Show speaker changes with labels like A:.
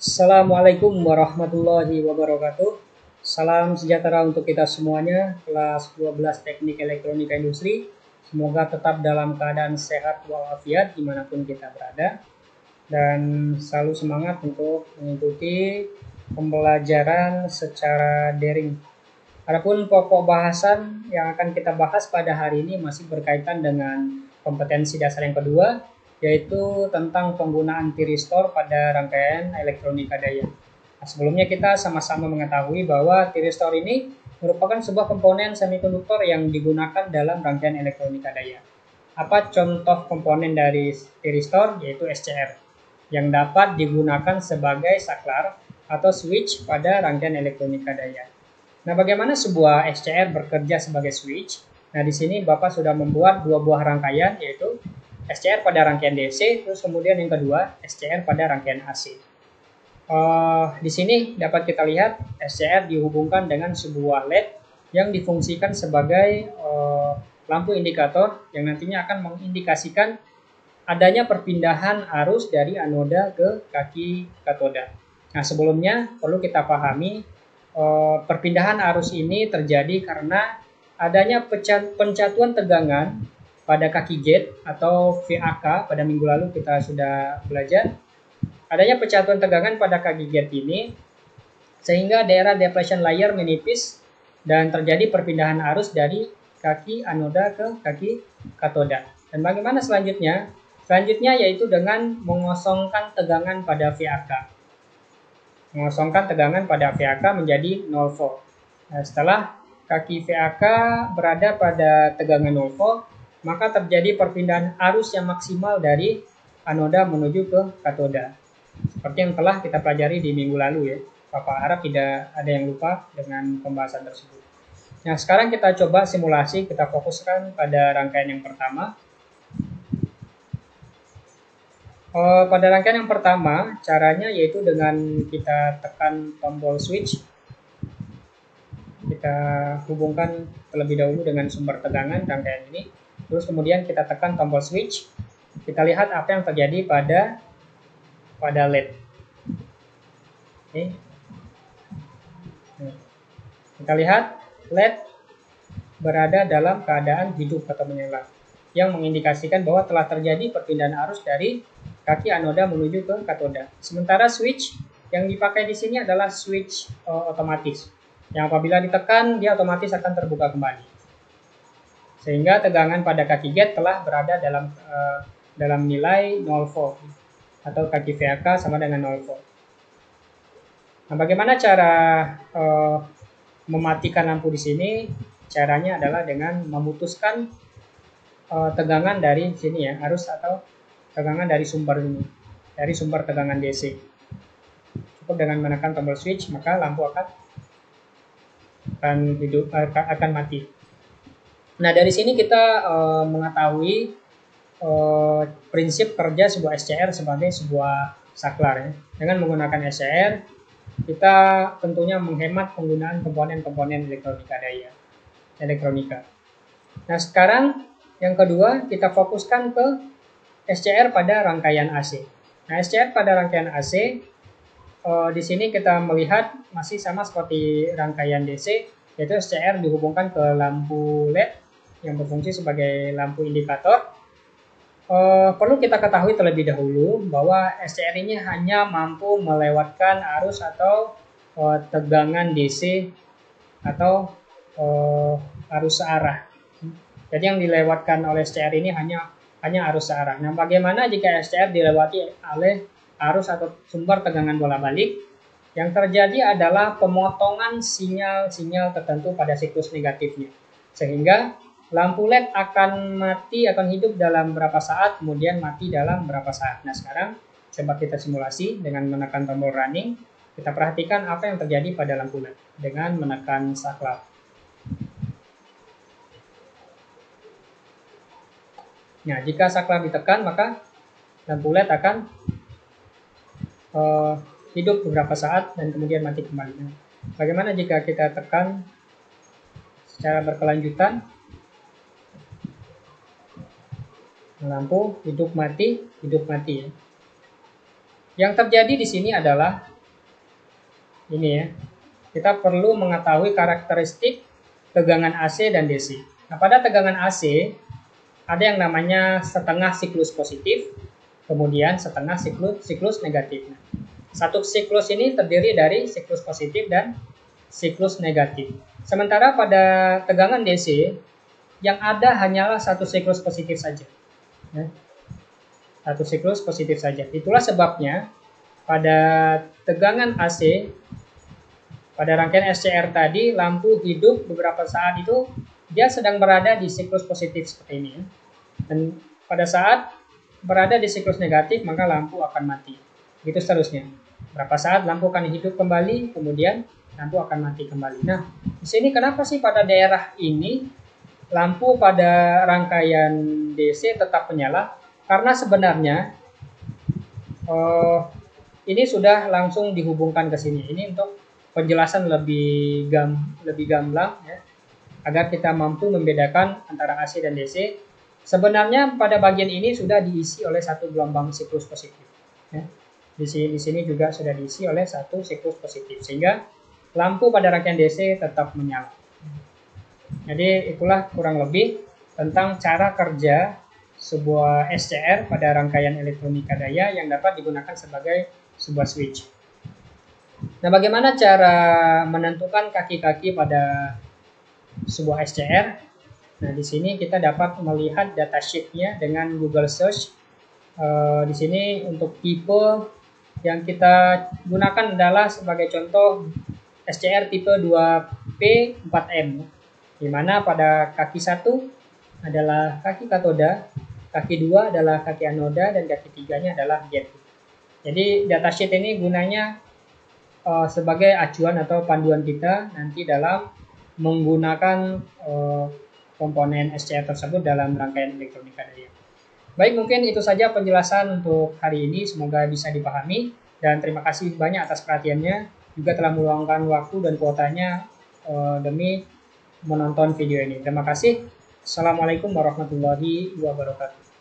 A: Assalamualaikum warahmatullahi wabarakatuh. Salam sejahtera untuk kita semuanya, kelas 12 Teknik Elektronika Industri. Semoga tetap dalam keadaan sehat walafiat dimanapun kita berada. Dan selalu semangat untuk mengikuti pembelajaran secara daring. Adapun pokok bahasan yang akan kita bahas pada hari ini masih berkaitan dengan kompetensi dasar yang kedua, yaitu tentang penggunaan tiristor pada rangkaian elektronika daya. Nah, sebelumnya kita sama-sama mengetahui bahwa tiristor ini merupakan sebuah komponen semikonduktor yang digunakan dalam rangkaian elektronika daya. Apa contoh komponen dari tiristor? Yaitu SCR, yang dapat digunakan sebagai saklar atau switch pada rangkaian elektronika daya. Nah, bagaimana sebuah SCR bekerja sebagai switch? Nah, di sini Bapak sudah membuat dua buah rangkaian, yaitu SCR pada rangkaian DC, terus kemudian yang kedua SCR pada rangkaian AC. Di sini dapat kita lihat SCR dihubungkan dengan sebuah LED yang difungsikan sebagai lampu indikator yang nantinya akan mengindikasikan adanya perpindahan arus dari anoda ke kaki katoda. Nah, sebelumnya perlu kita pahami perpindahan arus ini terjadi karena adanya pencatuan tegangan pada kaki gate atau VAK. Pada minggu lalu kita sudah belajar adanya pencatuan tegangan pada kaki gate ini sehingga daerah depletion layer menipis dan terjadi perpindahan arus dari kaki anoda ke kaki katoda. Dan bagaimana selanjutnya? Selanjutnya yaitu dengan mengosongkan tegangan pada VAK. Mengosongkan tegangan pada VAK menjadi 0 volt. Nah, setelah kaki VAK berada pada tegangan 0 volt, maka terjadi perpindahan arus yang maksimal dari anoda menuju ke katoda. Seperti yang telah kita pelajari di minggu lalu ya. Bapak harap tidak ada yang lupa dengan pembahasan tersebut. Nah, sekarang kita coba simulasi, kita fokuskan pada rangkaian yang pertama. Pada rangkaian yang pertama, caranya yaitu dengan kita tekan tombol switch. Kita hubungkan terlebih dahulu dengan sumber tegangan rangkaian ini. Terus kemudian kita tekan tombol switch. Kita lihat apa yang terjadi pada LED. Oke. Kita lihat LED berada dalam keadaan hidup atau menyala, yang mengindikasikan bahwa telah terjadi perpindahan arus dari kaki anoda menuju ke katoda. Sementara switch yang dipakai di sini adalah switch otomatis, yang apabila ditekan dia otomatis akan terbuka kembali. Sehingga tegangan pada kaki gate telah berada dalam nilai 0 volt atau kaki VAK sama dengan 0 volt. Nah, bagaimana cara mematikan lampu di sini? Caranya adalah dengan memutuskan tegangan dari sini ya, arus atau tegangan dari sumber ini, dari sumber tegangan DC. Cukup dengan menekan tombol switch maka lampu akan mati. Nah, dari sini kita mengetahui prinsip kerja sebuah SCR sebagai sebuah saklar ya. Dengan menggunakan SCR kita tentunya menghemat penggunaan komponen-komponen elektronika. Nah, sekarang yang kedua kita fokuskan ke SCR pada rangkaian AC. Nah, SCR pada rangkaian AC di sini kita melihat masih sama seperti rangkaian DC, yaitu SCR dihubungkan ke lampu LED yang berfungsi sebagai lampu indikator. Perlu kita ketahui terlebih dahulu bahwa SCR ini hanya mampu melewatkan arus atau tegangan DC atau arus searah. Jadi yang dilewatkan oleh SCR ini hanya arus searah. Nah, bagaimana jika SCR dilewati oleh arus atau sumber tegangan bola balik? Yang terjadi adalah pemotongan sinyal-sinyal tertentu pada siklus negatifnya. Sehingga lampu LED akan mati, akan hidup dalam berapa saat, kemudian mati dalam berapa saat. Nah, sekarang coba kita simulasi dengan menekan tombol running. Kita perhatikan apa yang terjadi pada lampu LED dengan menekan saklar. Nah, jika saklar ditekan, maka lampu LED akan hidup beberapa saat dan kemudian mati kembali. Nah, bagaimana jika kita tekan secara berkelanjutan? Lampu hidup mati ya. Yang terjadi di sini adalah ini ya, kita perlu mengetahui karakteristik tegangan AC dan DC. Nah, pada tegangan AC ada yang namanya setengah siklus positif, kemudian setengah siklus negatif. Satu siklus ini terdiri dari siklus positif dan siklus negatif. Sementara pada tegangan DC yang ada hanyalah satu siklus positif saja. Satu siklus positif saja. Itulah sebabnya pada tegangan AC, pada rangkaian SCR tadi, lampu hidup beberapa saat itu dia sedang berada di siklus positif seperti ini. Dan pada saat berada di siklus negatif, maka lampu akan mati. Begitu seterusnya. Berapa saat lampu akan hidup kembali, kemudian lampu akan mati kembali. Nah, di sini kenapa sih pada daerah ini lampu pada rangkaian DC tetap menyala? Karena sebenarnya ini sudah langsung dihubungkan ke sini. Ini untuk penjelasan lebih gamblang ya, agar kita mampu membedakan antara AC dan DC. Sebenarnya pada bagian ini sudah diisi oleh satu gelombang siklus positif. Ya. Di sini juga sudah diisi oleh satu siklus positif, sehingga lampu pada rangkaian DC tetap menyala. Jadi itulah kurang lebih tentang cara kerja sebuah SCR pada rangkaian elektronika daya yang dapat digunakan sebagai sebuah switch. Nah, bagaimana cara menentukan kaki-kaki pada sebuah SCR? Nah, di sini kita dapat melihat datasheet-nya dengan Google Search. Di sini untuk tipe yang kita gunakan adalah sebagai contoh SCR tipe 2P4M, di mana pada kaki 1 adalah kaki katoda, kaki 2 adalah kaki anoda, dan kaki 3-nya adalah gate. Jadi datasheet ini gunanya sebagai acuan atau panduan kita nanti dalam menggunakan komponen SCR tersebut dalam rangkaian elektronika daya. Baik, mungkin itu saja penjelasan untuk hari ini, semoga bisa dipahami, dan terima kasih banyak atas perhatiannya, juga telah meluangkan waktu dan kuotanya demi menonton video ini. Terima kasih. Assalamualaikum warahmatullahi wabarakatuh.